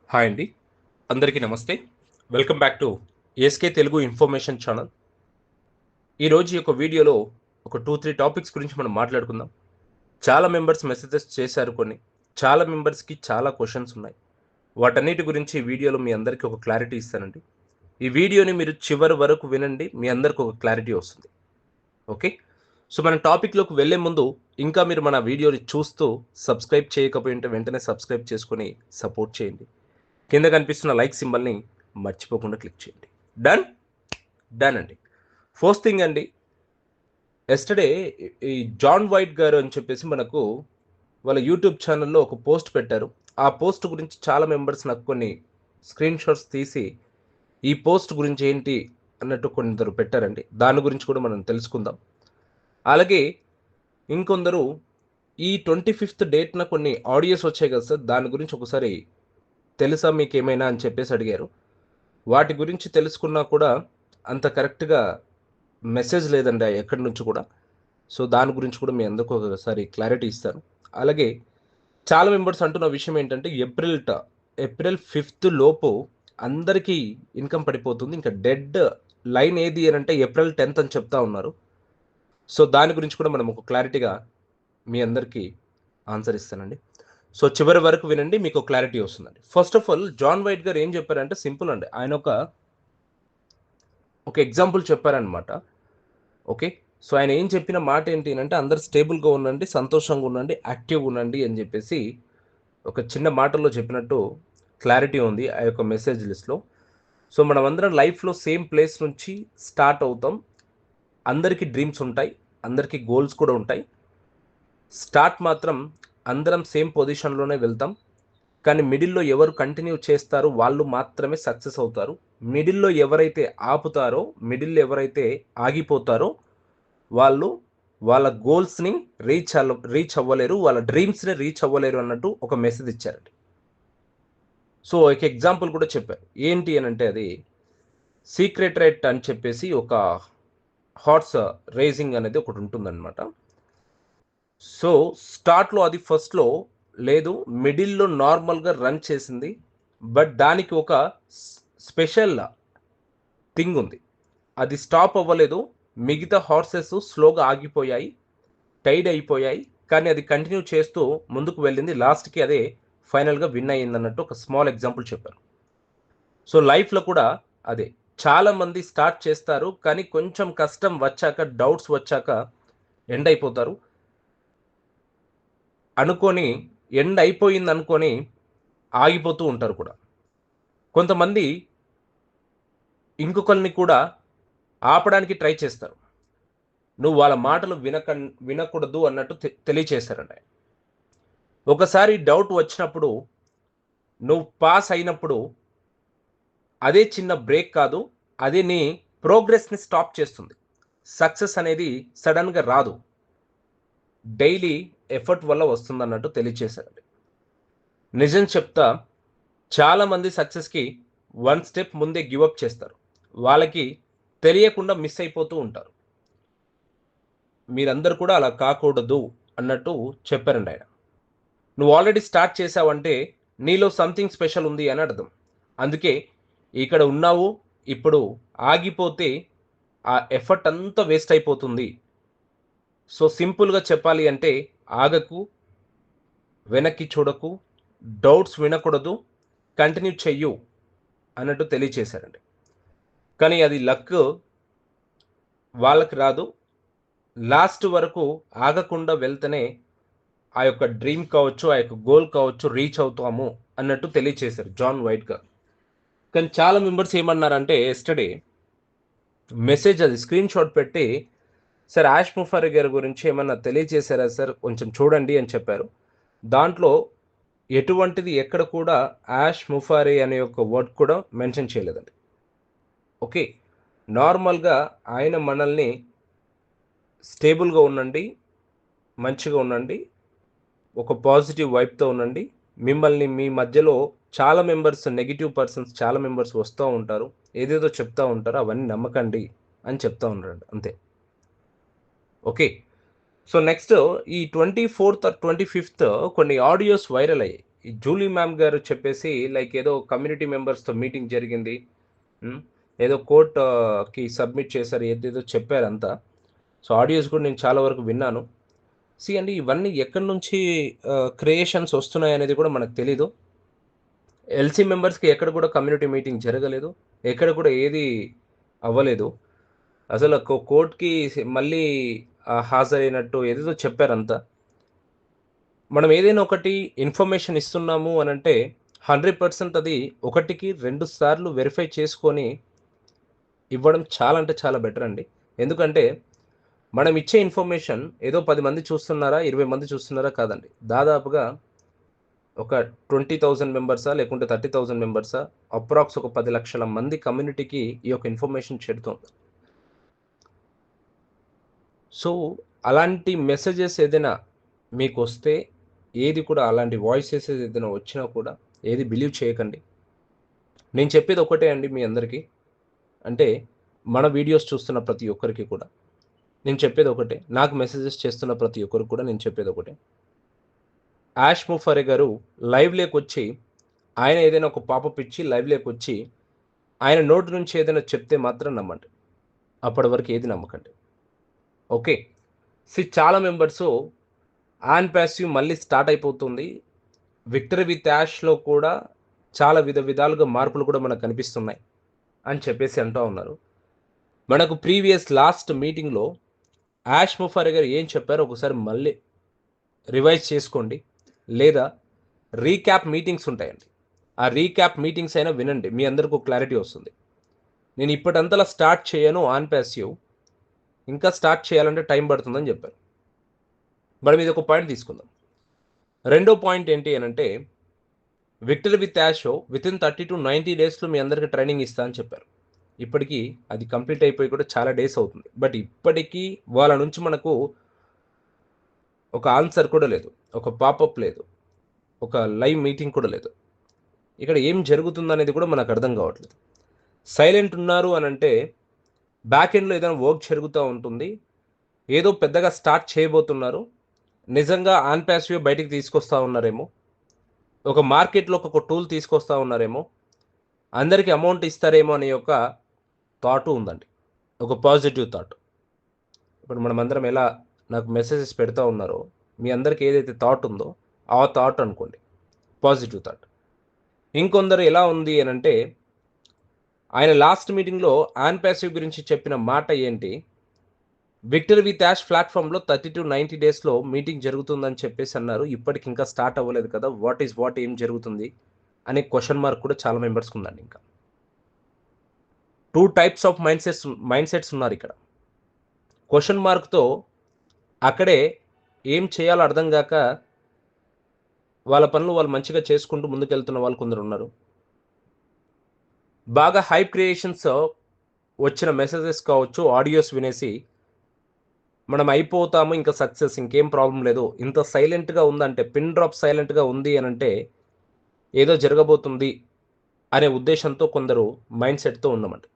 Hi అండి. అందరికీ నమస్తే. Welcome back to ASK Telugu information channel. ఈరోజు ఈ యొక్క వీడియోలో ఒక 3 టాపిక్స్ గురించి మనం మాట్లాడుకుందాం. చాలా మెంబర్స్ మెసేజెస్ చేశారు కొన్ని. చాలా మెంబర్స్‌కి చాలా క్వెషన్స్ ఉన్నాయి. వాటన్నిటి గురించి ఈ వీడియోలో మీ అందరికీ ఒక క్లారిటీ ఇస్తానండి. ఈ వీడియోని మీరు చివరి వరకు వినండి. మీ అందరికి ఒక క్లారిటీ వస్తుంది. ఓకే. సో, మనం టాపిక్‌లోకి వెళ్ళే ముందు ఇంకా మీరు మన వీడియోని చూస్తూ సబ్స్క్రైబ్ చేయకపోయుంటే వెంటనే సబ్స్క్రైబ్ చేసుకొని సపోర్ట్ చేయండి. కింద కనిపిస్తున్న లైక్ సింబల్‌ని మర్చిపోకుండా క్లిక్ చేయండి. డన్? డన్ అండి. ఫస్ట్ థింగ్ అండి, యెస్టర్‌డే ఈ జాన్ వైట్ గారు అని చెప్పేసి మనకు వాళ్ళ యూట్యూబ్ ఛానెల్‌లో ఒక పోస్ట్ పెట్టారు. ఆ పోస్ట్ గురించి చాలా మెంబర్స్ నాకు కొన్ని స్క్రీన్ షాట్స్ తీసి, ఈ పోస్ట్ గురించి ఏంటి అన్నట్టు కొందరు పెట్టారండి. దాని గురించి కూడా మనం తెలుసుకుందాం. అలాగే ఇంకొందరు ఈ 25థ్ డేట్‌న కొన్ని ఆడియోస్ వచ్చాయి కదా సార్! దాని గురించి ఒకసారి తెలుసా మీకేమైనా అని చెప్పేసి అడిగారు. వాటి గురించి తెలుసుకున్నా కూడా అంత కరెక్ట్‌గా మెసేజ్ లేదండి ఎక్కడి నుంచి కూడా. సో, దాని గురించి కూడా మీ అందరికి ఒకసారి క్లారిటీ ఇస్తాను. అలాగే చాలా మెంబర్స్ అంటున్న విషయం ఏంటంటే ఏప్రిల్ 5థ్ లోపు అందరికీ ఇన్‌కమ్ పడిపోతుంది. ఇంకా డెడ్ లైన్ ఏది అనంటే ఏప్రిల్ 10థ్ అని చెప్తా ఉన్నారు. సో, దాని గురించి కూడా మనం ఒక క్లారిటీగా మీ అందరికీ ఆన్సర్ ఇస్తానండి. సో, చివరి వరకు వినండి, మీకు క్లారిటీ వస్తుందండి. First of all John White గారు ఏం చెప్పారంటే సింపుల్ అండి. ఆయన ఒక ఎగ్జాంపుల్ చెప్పారనమాట. ఓకే. సో, ఆయన ఏం చెప్పిన మాట ఏంటి అనంటే అందరూ స్టేబుల్‌గా ఉండండి, సంతోషంగా ఉండండి, యాక్టివ్‌గా ఉండండి అని చెప్పేసి ఒక చిన్న మాటల్లో చెప్పినట్టు క్లారిటీ ఉంది ఆ యొక్క మెసేజ్ లిస్ట్‌లో. సో, మనమందరం లైఫ్‌లో సేమ్ ప్లేస్ నుంచి స్టార్ట్ అవుతాం. అందరికీ డ్రీమ్స్ ఉంటాయి. అందరికీ గోల్స్ కూడా ఉంటాయి. స్టార్ట్ మాత్రం అందరం సేమ్ పొజిషన్‌లోనే వెళ్తాం. కానీ మిడిల్‌లో ఎవరు కంటిన్యూ చేస్తారో వాళ్ళు మాత్రమే సక్సెస్ అవుతారు. మిడిల్‌లో ఎవరైతే ఆపుతారో, మిడిల్‌లో ఎవరైతే ఆగిపోతారో వాళ్ళు వాళ్ళ గోల్స్‌ని రీచ్ అవ్వలేరు. వాళ్ళ డ్రీమ్స్‌ని రీచ్ అవ్వలేరు అన్నట్టు ఒక మెసేజ్ ఇచ్చారండి. సో, ఒక ఎగ్జాంపుల్ కూడా చెప్పారు. ఏంటి అనంటే అది సీక్రెట్ రైట్ అని చెప్పేసి ఒక హార్స్ రేసింగ్ అనేది ఒకటుంటుందనమాట. సో, స్టార్ట్‌లో అది ఫస్ట్‌లో లేదు. మిడిల్‌లో నార్మల్‌గా రన్ చేసింది. బట్ దానికి ఒక స్ స్పెషల్ థింగ్ ఉంది. అది స్టాప్ అవ్వలేదు. మిగతా హార్సెస్ స్లోగా ఆగిపోయాయి. టైర్డ్ అయిపోయాయి. కానీ అది కంటిన్యూ చేస్తూ ముందుకు వెళ్ళింది. లాస్ట్‌కి అదే ఫైనల్‌గా విన్ అయిందన్నట్టు ఒక స్మాల్ ఎగ్జాంపుల్ చెప్పారు. సో, లైఫ్‌లో కూడా అదే. చాలామంది స్టార్ట్ చేస్తారు. కానీ కొంచెం కష్టం వచ్చాక, డౌట్స్ వచ్చాక ఎండ్ అయిపోతారు. అనుకోని ఎండ్ అయిపోయిందనుకోని ఆగిపోతూ ఉంటారు కూడా. కొంతమంది ఇంకొకళ్ళని కూడా ఆపడానికి ట్రై చేస్తారు. నువ్వు వాళ్ళ మాటలు వినకూడదు అన్నట్టు తెలియచేశారండి ఆయన. ఒకసారి డౌట్ వచ్చినప్పుడు, నువ్వు పాస్ అయినప్పుడు అదే చిన్న బ్రేక్ కాదు. అది నీ ప్రోగ్రెస్‌ని స్టాప్ చేస్తుంది. సక్సెస్ అనేది సడెన్‌గా రాదు. డైలీ ఎఫర్ట్ వల్ల వస్తుందన్నట్టు తెలియచేశారండి. నిజం చెప్తా, చాలామంది సక్సెస్‌కి వన్ స్టెప్ ముందే గివ్ అప్ చేస్తారు. వాళ్ళకి తెలియకుండా మిస్ అయిపోతూ ఉంటారు. మీరందరూ కూడా అలా కాకూడదు అన్నట్టు చెప్పారండి ఆయన. నువ్వు ఆల్రెడీ స్టార్ట్ చేశావంటే నీలో సంథింగ్ స్పెషల్ ఉంది అని అర్థం. అందుకే ఇక్కడ ఉన్నావు, ఇప్పుడు ఆగిపోతే ఆ ఎఫర్ట్ అంతా వేస్ట్ అయిపోతుంది. సో, సింపుల్‌గా చెప్పాలి అంటే ఆగకు, వెనక్కి చూడకు, డౌట్స్ వినకూడదు, కంటిన్యూ చెయ్యు అన్నట్టు తెలియచేశారండి. కానీ అది లక్ వాళ్ళకి రాదు. లాస్ట్ వరకు ఆగకుండా వెళ్తేనే ఆ యొక్క డ్రీమ్ కావచ్చు, ఆ యొక్క గోల్ కావచ్చు రీచ్ అవుతాము అన్నట్టు తెలియచేశారు జాన్ వైట్ గారు. కానీ చాలా మెంబర్స్ ఏమన్నారంటే యెస్టర్‌డే మెసేజ్ అది స్క్రీన్ షాట్ పెట్టి, "సార్ 'యాష్ ముఫారి' గారి గురించి ఏమన్నా తెలియజేశారా సార్? కొంచెం చూడండి" అని చెప్పారు. దాంట్లో ఎటువంటిది ఎక్కడ కూడా 'యాష్ ముఫారి' అనే ఒక వర్డ్ కూడా మెన్షన్ చేయలేదండి. ఓకే. నార్మల్‌గా ఆయన మనల్ని స్టేబుల్‌గా ఉండండి, మంచిగా ఉండండి, ఒక పాజిటివ్ వైబ్‌తో ఉండండి. మిమ్మల్ని మీ మధ్యలో చాలా నెగెటివ్ పర్సన్స్ చాలా మెంబర్స్ వస్తా ఉంటారు. ఏదేదో చెప్తా ఉంటారు. అవన్నీ నమ్మకండి అని చెప్తా ఉన్నారండి. అంతే. ఓకే. సో, నెక్స్ట్ ఈ 24థ్ ఆర్ 25థ్ కొన్ని ఆడియోస్ వైరల్ అయ్యాయి. ఈ జూలీ మ్యామ్ గారు చెప్పేసి లైక్ ఏదో కమ్యూనిటీ మెంబర్స్తో మీటింగ్ జరిగింది, ఏదో కోర్టుకి సబ్మిట్ చేశారు, ఏదేదో చెప్పారంతా. సో ఆడియోస్ కూడా నేను చాలా వరకు విన్నాను. అండి ఇవన్నీ ఎక్కడి నుంచి క్రియేషన్స్ వస్తున్నాయి అనేది కూడా మనకు తెలీదు. ఎల్సీ మెంబర్స్కి ఎక్కడ కూడా కమ్యూనిటీ మీటింగ్ జరగలేదు, ఎక్కడ కూడా ఏది అవ్వలేదు. అసలు కోర్టుకి మళ్ళీ హాజరైనట్టు ఏదేదో చెప్పారంతా. మనం ఏదైనా ఒకటి ఇన్ఫర్మేషన్ ఇస్తున్నాము అని అంటే 100% అది 1కి 2 సార్లు వెరిఫై చేసుకొని ఇవ్వడం చాలా అంటే చాలా బెటర్ అండి. ఎందుకంటే మనం ఇచ్చే ఇన్ఫర్మేషన్ ఏదో 10 మంది చూస్తున్నారా, 20 మంది చూస్తున్నారా కాదండి. దాదాపుగా ఒక 20,000 మెంబర్సా లేకుంటే 30,000 మెంబర్సా, అప్రాక్స్ ఒక 10 లక్షల మంది కమ్యూనిటీకి ఈ యొక్క ఇన్ఫర్మేషన్ చేరుతుంది. సో అలాంటి మెసేజెస్ ఏదైనా మీకు వస్తే, ఏది కూడా అలాంటి వాయిసెస్ ఏదైనా వచ్చినా కూడా ఏది బిలీవ్ చేయకండి. నేను చెప్పేది ఒకటే అండి మీ అందరికీ, అంటే మన వీడియోస్ చూస్తున్న ప్రతి ఒక్కరికి కూడా నేను చెప్పేది ఒకటే, నాకు మెసేజెస్ చేస్తున్న ప్రతి ఒక్కరికి కూడా నేను చెప్పేది ఒకటే. యాష్ ముఫారే గారు లైవ్లోకి వచ్చి ఆయన ఏదైనా ఒక పాపప్ ఇచ్చి లైవ్లోకి వచ్చి ఆయన నోటి నుంచి ఏదైనా చెప్తే మాత్రం నమ్మండి, అప్పటి వరకు ఏది నమ్మకండి. ఓకే. చాలా మెంబర్సు ఆన్ ప్యాసివ్ మళ్ళీ స్టార్ట్ అయిపోతుంది. విక్టరీ విత్ యాష్లో కూడా చాలా విధాలుగా మార్పులు కూడా మనకు కనిపిస్తున్నాయి అని చెప్పేసి అంటూ ఉన్నారు. మనకు ప్రీవియస్ లాస్ట్ మీటింగ్లో యాష్ ముఫారే గారు ఏం చెప్పారో ఒకసారి మళ్ళీ రివైజ్ చేసుకోండి, లేదా రీక్యాప్ మీటింగ్స్ ఉంటాయండి, ఆ రీక్యాప్ మీటింగ్స్ అయినా వినండి, మీ అందరికీ క్లారిటీ వస్తుంది. నేను ఇప్పటింతలా స్టార్ట్ చేయను ఆన్ ప్యాసివ్, ఇంకా స్టార్ట్ చేయాలంటే టైం పడుతుందని చెప్పారు. మరి మీద ఒక పాయింట్ తీసుకుందాం. రెండో పాయింట్ ఏంటి అని అంటే, victory with ash within 30 to 90 డేస్లో మీ అందరికీ ట్రైనింగ్ ఇస్తా అని చెప్పారు. ఇప్పటికీ అది కంప్లీట్ అయిపోయి కూడా చాలా డేస్ అవుతుంది. బట్ ఇప్పటికీ వాళ్ళ నుంచి మనకు ఒక ఆన్సర్ కూడా లేదు, ఒక పాపప్ లేదు, ఒక లైవ్ మీటింగ్ కూడా లేదు. ఇక్కడ ఏం జరుగుతుందనేది కూడా మనకు అర్థం కావట్లేదు. సైలెంట్ ఉన్నారు అని అంటే బ్యాక్ ఎండ్లో ఏదైనా వర్క్ జరుగుతూ ఉంటుంది, ఏదో పెద్దగా స్టార్ట్ చేయబోతున్నారు, నిజంగా ఆన్ ప్యాసివ్ బయటికి తీసుకొస్తూ ఉన్నారేమో, ఒక మార్కెట్లో ఒక టూల్ తీసుకొస్తూ ఉన్నారేమో, అందరికీ అమౌంట్ ఇస్తారేమో అనే ఒక థాట్ ఉందండి, ఒక పాజిటివ్ థాట్. ఇప్పుడు మనం అందరం ఎలా నాకు మెసేజెస్ పెడతా ఉన్నారో, మీ అందరికీ ఏదైతే థాట్ ఉందో ఆ థాట్ అనుకోండి, పాజిటివ్ థాట్. ఇంకొందరు ఎలా ఉంది అని అంటే, ఆయన లాస్ట్ మీటింగ్లో ఆన్ ప్యాసివ్ గురించి చెప్పిన మాట ఏంటి, విక్టరీ విత్ యాష్ ప్లాట్ఫామ్లో 30 to 90 డేస్లో మీటింగ్ జరుగుతుందని చెప్పేసి అన్నారు. ఇప్పటికి ఇంకా స్టార్ట్ అవ్వలేదు కదా, వాట్ ఏం జరుగుతుంది అనే క్వశ్చన్ మార్క్ కూడా చాలా మెంబర్స్కి ఉందండి. ఇంకా 2 టైప్స్ ఆఫ్ మైండ్ సెట్స్ ఉన్నారు ఇక్కడ. క్వశ్చన్ మార్క్తో అక్కడే ఏం చేయాలో అర్థం కాక వాళ్ళ పనులు వాళ్ళు మంచిగా చేసుకుంటూ ముందుకెళ్తున్న వాళ్ళు కొందరు ఉన్నారు. బాగా హైప్ క్రియేషన్స్ వచ్చిన మెసేజెస్ కావచ్చు, ఆడియోస్ వినేసి మనం అయిపోతాము, ఇంకా సక్సెస్, ఇంకేం ప్రాబ్లం లేదు, ఇంత సైలెంట్గా ఉందంటే, పిన్ డ్రాప్ సైలెంట్గా ఉంది అని అంటే ఏదో జరగబోతుంది అనే ఉద్దేశంతో కొందరు మైండ్ సెట్తో ఉన్నామండి.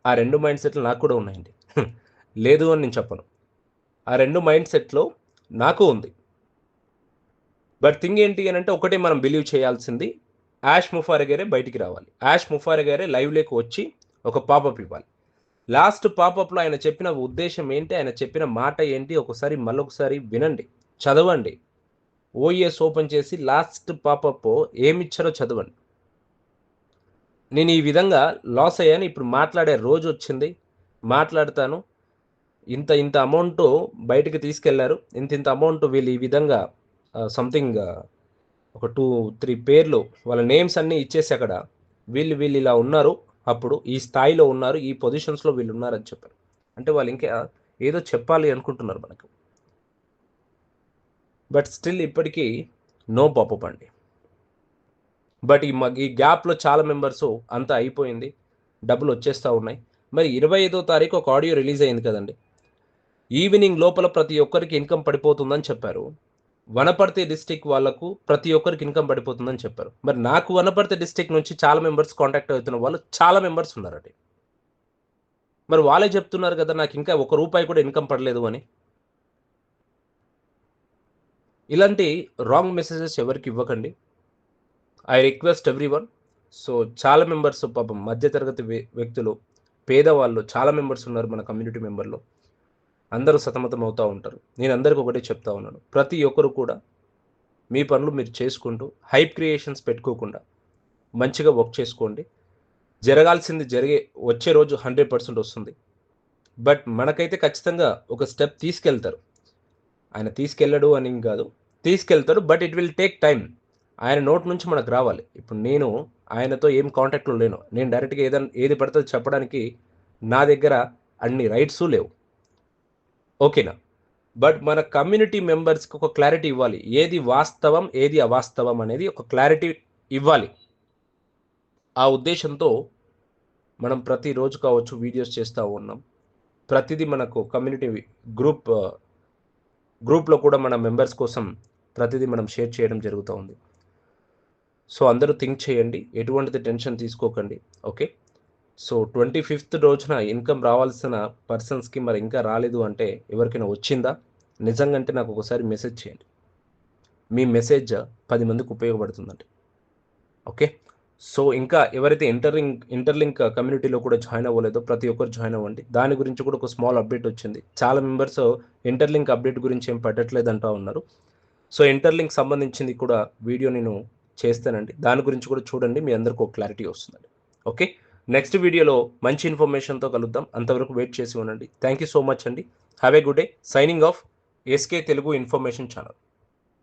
ఆ 2 మైండ్ సెట్లు నాకు కూడా ఉన్నాయండి, లేదు అని నేను చెప్పను. ఆ 2 మైండ్ సెట్లో నాకు ఉంది. బట్ థింగ్ ఏంటి అని అంటే, ఒకటే మనం బిలీవ్ చేయాల్సింది, యాష్ ముఫారే గారే బయటికి రావాలి. యాష్ ముఫారే గారే లైవ్లోకి వచ్చి ఒక పాపప్ ఇవ్వాలి. లాస్ట్ పాపప్లో ఆయన చెప్పిన ఉద్దేశం ఏంటి, ఆయన చెప్పిన మాట ఏంటి, ఒకసారి మళ్ళొకసారి వినండి, చదవండి. ఓఎస్ ఓపెన్ చేసి లాస్ట్ పాపప్ ఏమిచ్చారో చదవండి. నేను ఈ విధంగా లాస్ అయ్యాను, ఇప్పుడు మాట్లాడే రోజు వచ్చింది, మాట్లాడతాను, ఇంత అమౌంట్ బయటికి తీసుకెళ్లారు, ఇంత అమౌంట్ వీళ్ళు ఈ విధంగా సంథింగ్ ఒక 2-3 పేర్లు వాళ్ళ నేమ్స్ అన్నీ ఇచ్చేసి అక్కడ వీళ్ళు ఇలా ఉన్నారు, అప్పుడు ఈ స్థాయిలో ఉన్నారు, ఈ పొజిషన్స్లో వీళ్ళు ఉన్నారని చెప్పారు. అంటే వాళ్ళు ఇంకా ఏదో చెప్పాలి అనుకుంటున్నారు మనకు. బట్ స్టిల్ ఇప్పటికీ నో పాపప్ అండి. బట్ ఈ గ్యాప్లో చాలా మెంబర్స్ అంతా అయిపోయింది, డబ్బులు వచ్చేస్తూ ఉన్నాయి. మరి 25వ తారీఖు ఒక ఆడియో రిలీజ్ అయింది కదండి, ఈవినింగ్ లోపల ప్రతి ఒక్కరికి ఇన్కమ్ పడిపోతుందని చెప్పారు. వనపర్తి డిస్టిక్ వాళ్ళకు ప్రతి ఒక్కరికి ఇన్కమ్ పడిపోతుందని చెప్పారు. మరి నాకు వనపర్తి డిస్టిక్ నుంచి చాలా మెంబర్స్ కాంటాక్ట్ అవుతున్న వాళ్ళు చాలా మెంబర్స్ ఉన్నారండి. మరి వాళ్ళే చెప్తున్నారు కదా నాకు ఇంకా ₹1 కూడా ఇన్కమ్ పడలేదు అని. ఇలాంటి రాంగ్ మెసేజెస్ ఎవరికి ఇవ్వకండి. I request everyone. సో చాలా మెంబర్స్ పాపం మధ్యతరగతి వ్యక్తులు, పేదవాళ్ళు చాలా మెంబర్స్ ఉన్నారు మన కమ్యూనిటీ మెంబర్లో. అందరూ సతమతం అవుతూ ఉంటారు. నేను అందరికీ ఒకటే చెప్తా ఉన్నాను, ప్రతి ఒక్కరు కూడా మీ పనులు మీరు చేసుకుంటూ హైప్ క్రియేషన్స్ పెట్టుకోకుండా మంచిగా వర్క్ చేసుకోండి. జరగాల్సింది వచ్చే రోజు 100% వస్తుంది. బట్ మనకైతే ఖచ్చితంగా ఒక స్టెప్ తీసుకెళ్తారు. ఆయన తీసుకెళ్ళడు అని కాదు, తీసుకెళ్తారు. But it will take time. ఆయన నోట్ నుంచి మనకు రావాలి. ఇప్పుడు నేను ఆయనతో ఏం కాంటాక్ట్లో లేను. నేను డైరెక్ట్గా ఏది పడితే చెప్పడానికి నా దగ్గర అన్ని రైట్సు లేవు. ఓకేనా? బట్ మన కమ్యూనిటీ మెంబర్స్కి ఒక క్లారిటీ ఇవ్వాలి. ఏది వాస్తవం, ఏది అవాస్తవం అనేది ఒక క్లారిటీ ఇవ్వాలి. ఆ ఉద్దేశంతో మనం ప్రతిరోజు కావచ్చు వీడియోస్ చేస్తూ ఉన్నాం. ప్రతిదీ మనకు కమ్యూనిటీ గ్రూప్లో కూడా మన మెంబర్స్ కోసం ప్రతిదీ మనం షేర్ చేయడం జరుగుతూ ఉంది. సో అందరూ థింక్ చేయండి, ఎటువంటిది టెన్షన్ తీసుకోకండి. ఓకే, సో 25th రోజున ఇన్కమ్ రావాల్సిన పర్సన్స్కి మరి ఇంకా రాలేదు అంటే ఎవరికైనా వచ్చిందా నిజంగా అంటే నాకు ఒకసారి మెసేజ్ చేయండి. మీ మెసేజ్ 10 మందికి ఉపయోగపడుతుందండి. ఓకే, సో ఇంకా ఎవరైతే ఇంటర్లింక్ కమ్యూనిటీలో కూడా జాయిన్ అవ్వలేదో ప్రతి ఒక్కరు జాయిన్ అవ్వండి. దాని గురించి కూడా ఒక స్మాల్ అప్డేట్ వచ్చింది. చాలా మెంబర్స్ ఇంటర్లింక్ అప్డేట్ గురించి ఏం పట్టట్లేదు అంటూ ఉన్నారు. సో ఇంటర్లింక్ సంబంధించింది కూడా వీడియో నేను చేస్తానండి. దాని గురించి కూడా చూడండి, మీ అందరికీ ఒక క్లారిటీ వస్తుందండి. ఓకే, నెక్స్ట్ వీడియోలో మంచి ఇన్ఫర్మేషన్తో కలుద్దాం. అంతవరకు వెయిట్ చేసి ఉండండి. థ్యాంక్ యూ సో మచ్ అండి. Have a good day. Signing off SK Telugu information channel.